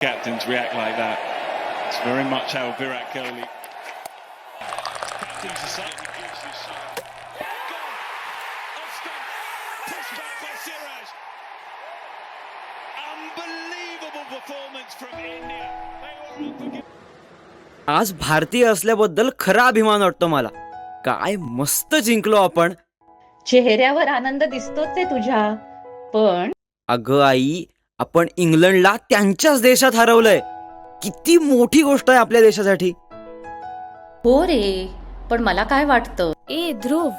captains react like that. It's very much how Virat Kohli. Captains are saying he gives this shot. Gone. Off stump. Pushed back by Siraj. Unbelievable performance from India. They were unforgivable. आज भारतीय असल्याबद्दल खरा अभिमान वाटतो मला. काय मस्त जिंकलो आपण. चेहऱ्यावर आनंद दिसतोच आहे तुझ्या, पण अगं आई, आपण इंग्लंडला त्यांच्याच देशात हरवलंय. किती मोठी गोष्ट आहे आपल्या देशासाठी. हो रे, पण मला काय वाटतं, ध्रुव,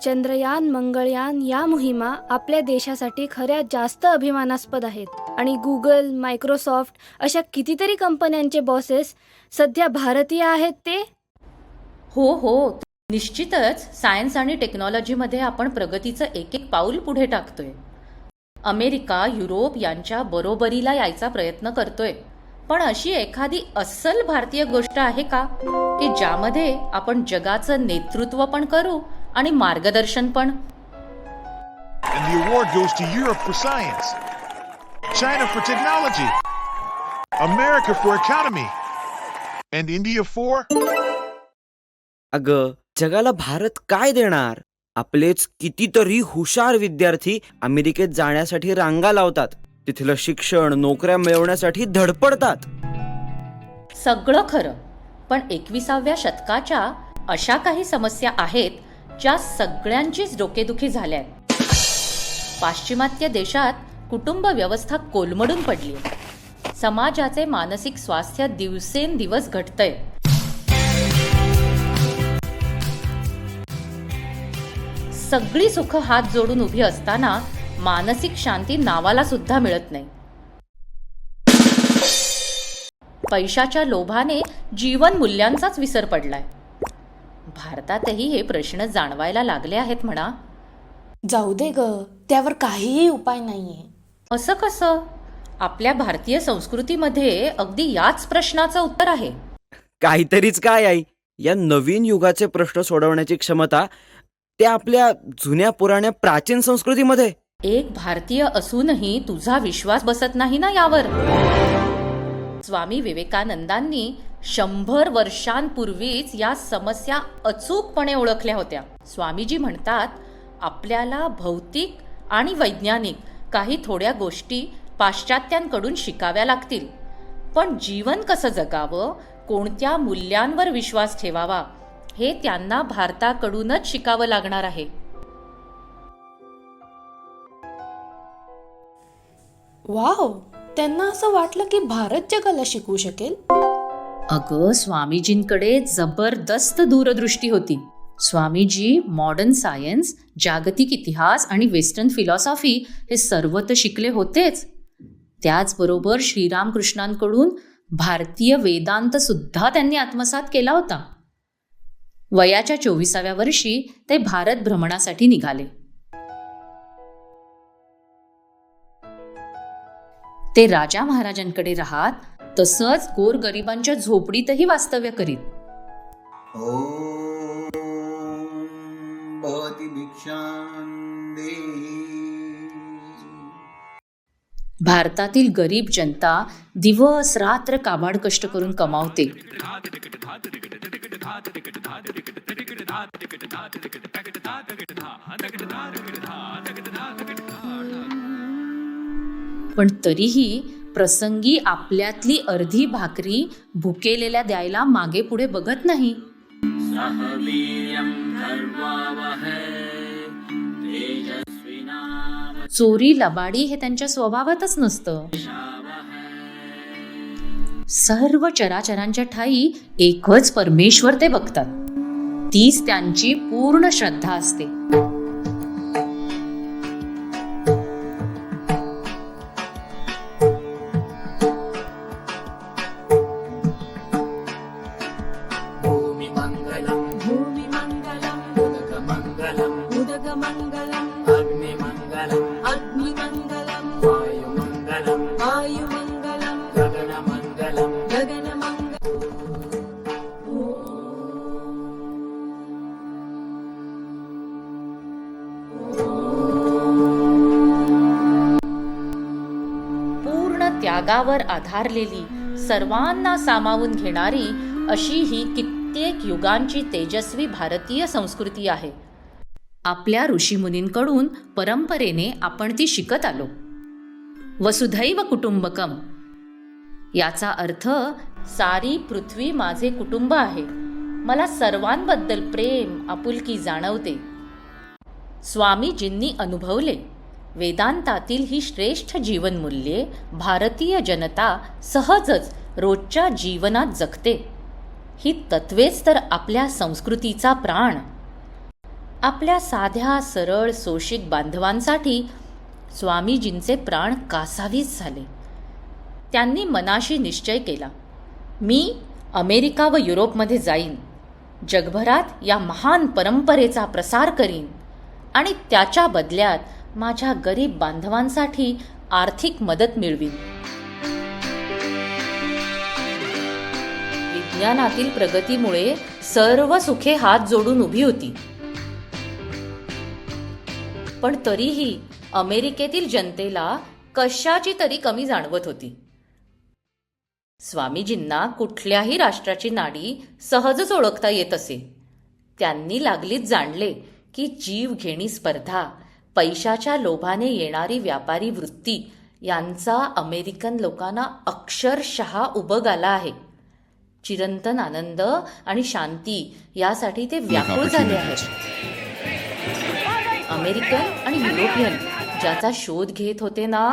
चंद्रयान मंगळयान या मोहिमा आपल्या देशासाठी खऱ्या जास्त अभिमानास्पद आहेत आणि गुगल, मायक्रोसॉफ्ट अशा कितीतरी कंपन्यांचे बॉसेस सध्या भारतीय आहेत ते. हो निश्चितच सायन्स आणि टेक्नॉलॉजीमध्ये आपण प्रगतीचं एक एक पाऊल पुढे टाकतोय. अमेरिका, युरोप यांच्या बरोबरीला यायचा प्रयत्न करतोय. पण अशी एखादी अस्सल भारतीय गोष्ट आहे का की ज्यामध्ये आपण जगाचं नेतृत्व पण करू आणि मार्गदर्शन पण. And the award goes to Europe for science, China for technology, America for economy, and India for. अगं, जगाला भारत काय देणार. आपलेच कितीतरी हुशार विद्यार्थी अमेरिकेत जाण्यासाठी रांगा लावतात. तिथलं शिक्षण, नोकऱ्या मिळवण्यासाठी धडपडतात. सगळं खरं, पण 21व्या शतकाच्या अशा काही समस्या आहेत ज्या सगळ्यांचीच डोकेदुखी झाल्या. पाश्चिमात्य देशात कुटुंब व्यवस्था कोलमडून पडली. समाजाचे मानसिक स्वास्थ्य दिवसेंदिवस घटतंय. सगळी सुख हात जोडून उभी असताना मानसिक शांती नावाला सुद्धा मिळत नाही. पैशाच्या लोभाने जीवन मूल्यांचाच विसर पडलाय. भारतातही हे प्रश्न जाणवायला लागले आहेत म्हणा. जाऊ दे ग, त्यावर काहीही उपाय नाहीये. असं कसं? आपल्या भारतीय संस्कृतीमध्ये अगदी याच प्रश्नाचं उत्तर आहे. काहीतरीच काय आई, या नवीन युगाचे प्रश्न सोडवण्याची क्षमता त्या आपल्या जुन्या पुराण्या प्राचीन संस्कृतीमध्ये. एक भारतीय असूनही तुझा विश्वास बसत नाही ना यावर. स्वामी विवेकानंदांनी 100 वर्षांपूर्वीच या समस्या अचूकपणे ओळखल्या होत्या. स्वामीजी म्हणतात, आपल्याला भौतिक आणि वैज्ञानिक काही थोड्या गोष्टी पाश्चात्यांकडून शिकाव्या लागतील, पण जीवन कसं जगावं, कोणत्या मूल्यांवर विश्वास ठेवावा, हे त्यांना भारताकडूनच शिकावं लागणार आहे. वाव, त्यांना असं वाटलं की भारत जगाला शिकवू शकेल. अगं, स्वामीजींकडे जबरदस्त दूरदृष्टी होती. स्वामीजी मॉडर्न सायन्स, जागतिक इतिहास आणि वेस्टर्न फिलॉसॉफी हे सर्व तर शिकले होतेच. त्याचबरोबर श्रीरामकृष्णांकडून भारतीय वेदांत सुद्धा त्यांनी आत्मसात केला होता. वयाच्या 24व्या वर्षी ते भारत भ्रमणासाठी निघाले. ते राजा महाराजांकडे राहत, तसंच गोरगरिबांच्या झोपडीतही वास्तव्य करीत. भारतातील गरीब जनता दिवस रात्र काबाड कष्ट करून कमावते. पण तरीही प्रसंगी आपल्यातली अर्धी भाकरी भुकेलेल्या द्यायला मागे पुढे बघत नाही. चोरी लबाडी हे त्यांच्या स्वभावातच नसतं. सर्व चराचरांच्या ठाई एकच परमेश्वर ते बघतात. तीच त्यांची पूर्ण श्रद्धा असते. त्यागावर आधारलेली, सर्वांना सामावून घेणारी अशी ही कित्येक युगांची तेजस्वी भारतीय संस्कृती आहे. आपल्या ऋषीमुनींकडून परंपरेने आपण ती शिकत आलो. वसुधैव कुटुंबकम याचा अर्थ सारी पृथ्वी माझे कुटुंब आहे. मला सर्वांबद्दल प्रेम, आपुलकी जाणवते. स्वामीजींनी अनुभवले. वेदांतातील ही श्रेष्ठ जीवनमूल्ये भारतीय जनता सहजच रोजच्या जीवनात जगते. ही तत्वेच तर आपल्या संस्कृतीचा प्राण. आपल्या साध्या सरळ सोशिक बांधवांसाठी स्वामीजींचे प्राण कासावीस झाले. त्यांनी मनाशी निश्चय केला, मी अमेरिका व युरोपमध्ये जाईन, जगभरात या महान परंपरेचा प्रसार करीन आणि त्याच्या बदल्यात माझ्या गरीब बांधवांसाठी आर्थिक मदत मिळवीन. विज्ञानातील प्रगतीमुळे सर्व सुखे हात जोडून उभी होती. पण तरीही अमेरिकेतील जनतेला कशाची तरी कमी जाणवत होती. स्वामीजींना कुठल्याही राष्ट्राची नाडी सहजच ओळखता येत असे. त्यांनी लागलीच जाणले की जीव घेणी स्पर्धा, पैशाच्या लोभाने येणारी व्यापारी वृत्ती यांचा अमेरिकन लोकांना अक्षरशः उबग आला आहे. चिरंतन आनंद आणि शांती यासाठी ते व्याकुळ झाले आहेत. अमेरिकन आणि युरोपियन ज्याचा शोध घेत होते ना,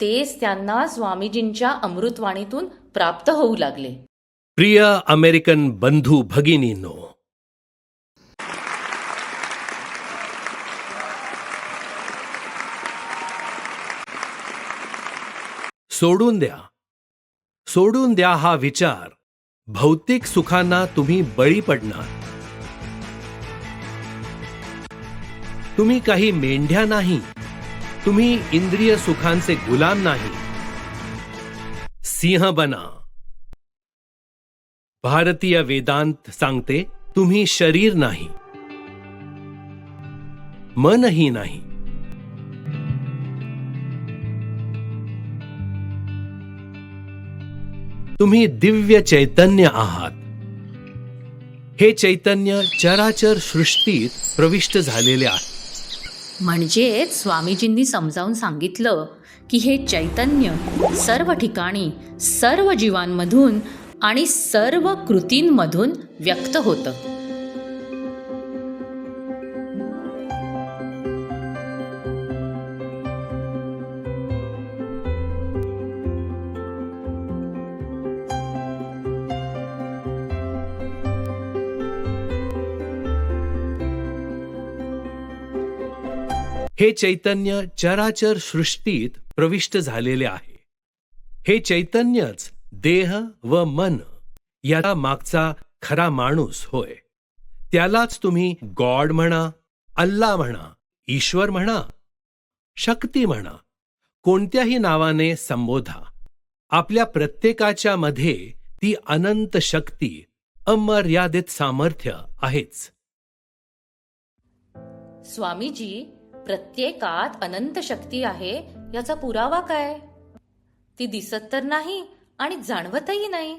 तेच त्यांना स्वामीजींच्या अमृतवाणीतून प्राप्त होऊ लागले. प्रिय अमेरिकन बंधू भगिनींनो, सोडून द्या हा विचार. भौतिक सुखांना तुम्ही बळी पडणार. तुम्ही काही मेंढ्या नाही. तुम्ही इंद्रिय सुखांचे गुलाम नाही. सिंह बना. भारतीय वेदांत सांगते, तुम्ही शरीर नाही, मनही नाही. तुम्ही दिव्य चैतन्य आहात. हे चैतन्य चराचर सृष्टीत प्रविष्ट झालेले आहे. म्हणजेच स्वामीजींनी समजावून सांगितलं की हे चैतन्य सर्व ठिकाणी, सर्व जीवांमधून आणि सर्व कृतींमधून व्यक्त होतं. हे चैतन्य चराचर सृष्टीत प्रविष्ट झालेले आहे. हे चैतन्यच देह व मन याचा मागचा खरा माणूस होय. त्यालाच तुम्ही गॉड म्हणा, अल्ला म्हणा, ईश्वर म्हणा, शक्ती म्हणा, कोणत्याही नावाने संबोधा. आपल्या प्रत्येकाच्या मध्ये ती अनंत शक्ती, अमर्यादित सामर्थ्य आहेच. स्वामीजी, प्रत्येकात अनंत शक्ती आहे याचा पुरावा काय? ती दिसत तर नाही आणि जाणवतही नाही.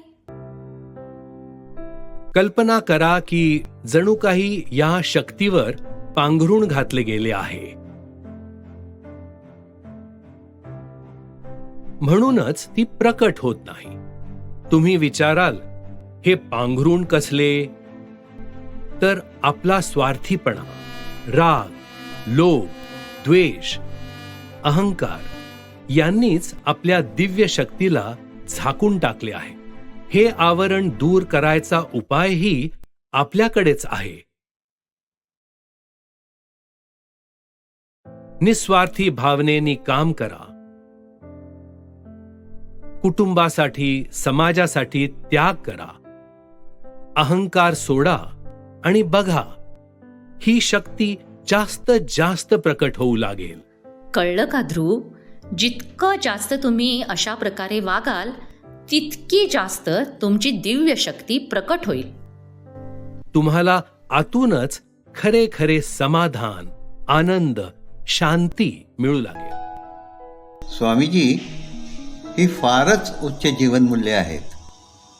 कल्पना करा की जणू काही या शक्तीवर पांघरुण घातले गेले आहे. म्हणूनच ती प्रकट होत नाही. तुम्ही विचाराल, हे पांघरुण कसले? तर आपला स्वार्थीपणा, राग, लोभ, द्वेष, अहंकार यांनीच आपल्या दिव्य शक्तीला झाकून टाकले आहे. हे आवरण दूर करायचा उपायही आपल्याकडेच आहे. निस्वार्थी भावनेनी काम करा. कुटुंबासाठी, समाजासाठी त्याग करा. अहंकार सोडा आणि बघा, ही शक्ती जास्त प्रकट होऊ लागेल. कळलं का ध्रुव? जितकं जास्त तुम्ही अशा प्रकारे वागाल, तितकी जास्त तुमची दिव्य शक्ती प्रकट होईल. तुम्हाला आतूनच खरे खरे समाधान, आनंद, शांती मिळू लागेल. स्वामीजी, ही फारच उच्च जीवनमूल्य आहेत.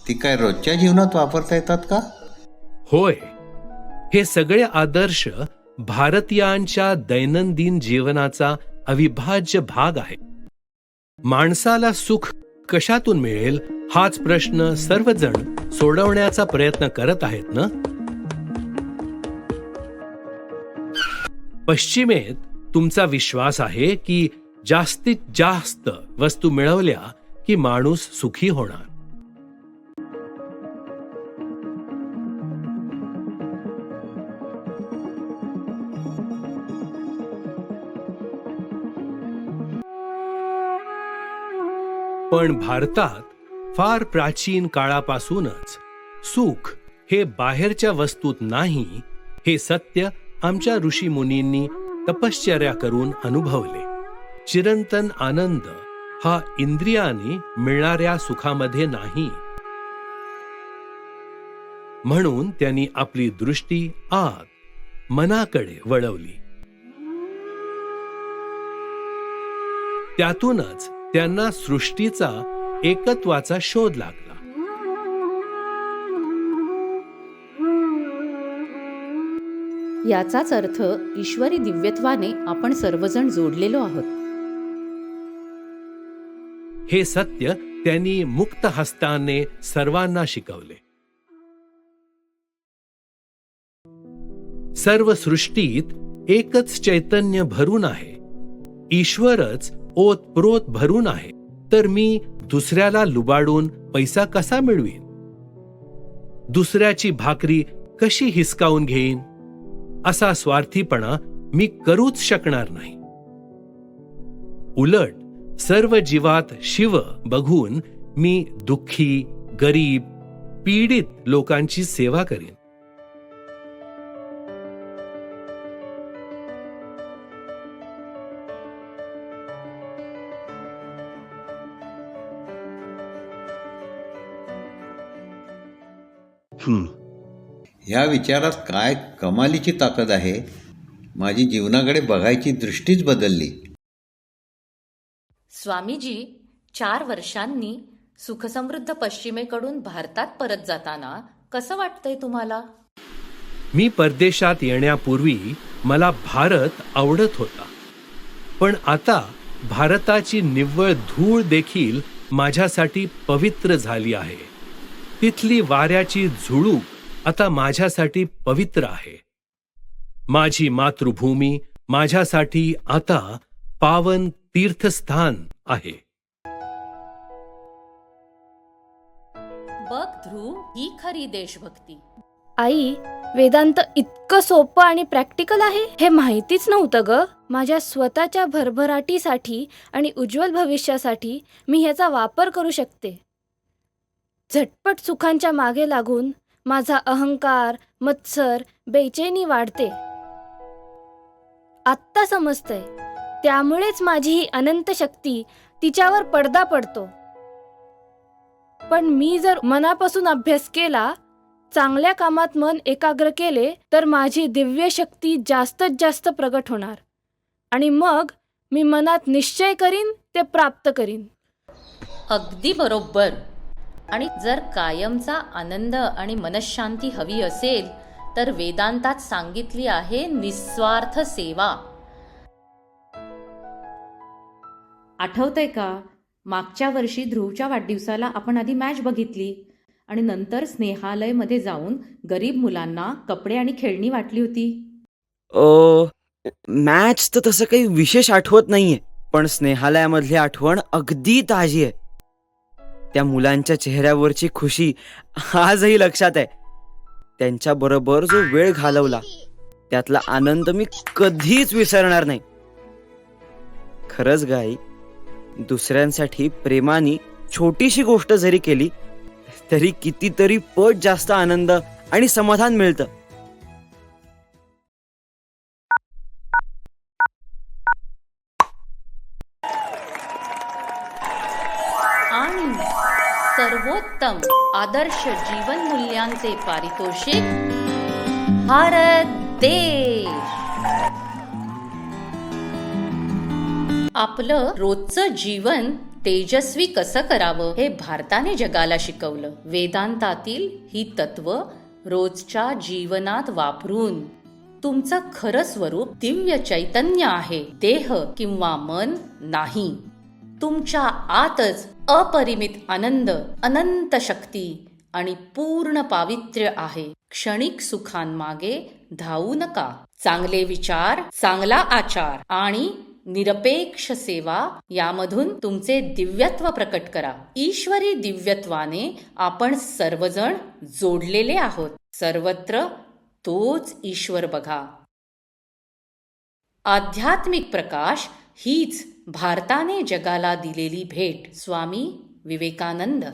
ती काय रोजच्या जीवनात वापरता येतात का? होय, हे सगळे आदर्श भारतीयांच्या दैनंदिन जीवनाचा अविभाज्य भाग आहे. माणसाला सुख कशातून मिळेल हाच प्रश्न सर्वजण सोडवण्याचा प्रयत्न करत आहेत ना. पश्चिमेत तुमचा विश्वास आहे की जास्तीत जास्त वस्तू मिळवल्या की माणूस सुखी होणार. पण भारतात फार प्राचीन काळापासूनच सुख हे बाहेरच्या वस्तूत नाही, हे सत्य आमच्या ऋषी मुनींनी तपश्चर्या करून अनुभवले. चिरंतन आनंद हा इंद्रियाने मिळणाऱ्या सुखामध्ये नाही. म्हणून त्यांनी आपली दृष्टी आत मनाकडे वळवली. त्यातूनच त्यांना सृष्टीचा एकत्वाचा शोध लागला. याचाच अर्थ ईश्वरी दिव्यत्वाने आपण सर्वजण जोडलेलो आहोत. हे सत्य त्यांनी मुक्त हस्ताने सर्वांना शिकवले. सर्व सृष्टीत एकच चैतन्य भरून आहे. ईश्वरच ओतप्रोत भरून आहे. तर मी दुसऱ्याला लुबाडून पैसा कसा मिळवीन? दुसऱ्याची भाकरी कशी हिसकावून घेईन? असा स्वार्थीपणा मी करूच शकणार नाही. उलट सर्व जीवात शिव बघून मी दुःखी, गरीब, पीडित लोकांची सेवा करीन. ह्या विचारात काय कमालीची ताकद आहे. माझी जीवनाकडे बघायची दृष्टीच बदलली. स्वामीजी 4 वर्षांनी सुखसमृद्ध पश्चिमेकडून भारतात परत जाताना कसं वाटतंय तुम्हाला? मी परदेशात येण्यापूर्वी मला भारत आवडत होता. पण आता भारताची निव्वळ धूळ देखील माझ्यासाठी पवित्र झाली आहे. तिथली वाऱ्याची झुळूक आता माझ्यासाठी पवित्र आहे. माझी मातृभूमी माझ्यासाठी आता पावन तीर्थस्थान आहे. बघ ध्रुव, ही खरी देशभक्ती. आई, वेदांत इतकं सोपं आणि प्रॅक्टिकल आहे हे माहितीच नव्हतं ग. माझ्या स्वतःच्या भरभराटीसाठी आणि उज्ज्वल भविष्यासाठी मी ह्याचा वापर करू शकते. झटपट सुखांच्या मागे लागून माझा अहंकार, मत्सर, बेचैनी वाढते. आत्ता समजतंय. त्यामुळेच माझी ही अनंत शक्ती तिच्यावर पडदा पडतो. पण मी जर मनापासून अभ्यास केला, चांगल्या कामात मन एकाग्र केले, तर माझी दिव्य शक्ती जास्तीत जास्त प्रगट होणार. आणि मग मी मनात निश्चय करीन ते प्राप्त करीन. अगदी बरोबर. आणि जर कायमचा आनंद आणि मनःशांती हवी असेल तर वेदांतात सांगितली आहे निस्वार्थ सेवा. आठवतंय का, मागच्या वर्षी ध्रुवच्या वाढदिवसाला आपण आधी मॅच बघितली आणि नंतर स्नेहालयमध्ये जाऊन गरीब मुलांना कपडे आणि खेळणी वाटली होती. मॅच तर तसं काही विशेष आठवत नाहीये, पण स्नेहालयामधली आठवण अगदी ताजी आहे. त्या मुलांच्या चेहऱ्यावरची खुशी आजही लक्षात आहे. त्यांच्याबरोबर जो वेळ घालवला त्यातला आनंद मी कधीच विसरणार नाही. खरंच गाई, दुसऱ्यांसाठी प्रेमाने छोटीशी गोष्ट जरी केली तरी कितीतरी पट जास्त आनंद आणि समाधान मिळतं. आणि सर्वोत्तम आदर्श जीवन मूल्यांचे पारितोषिक भारत देश. आपलं रोजचं जीवन तेजस्वी कसं करावं हे भारताने जगाला शिकवलं. वेदांतातील ही तत्व रोजच्या जीवनात वापरून तुमचं खरं स्वरूप दिव्य चैतन्य आहे, देह किंवा मन नाही. तुमच्या आतच अपरिमित आनंद, अनंत शक्ती आणि पूर्ण पावित्र्य आहे. क्षणिक सुखांमागे धावू नका. चांगले विचार, चांगला आचार आणि निरपेक्ष सेवा यामधून तुमचे दिव्यत्व प्रकट करा. ईश्वरी दिव्यत्वाने आपण सर्वजण जोडलेले आहोत. सर्वत्र तोच ईश्वर बघा. आध्यात्मिक प्रकाश हीच भारताने जगाला दिलेली भेट. स्वामी विवेकानंद.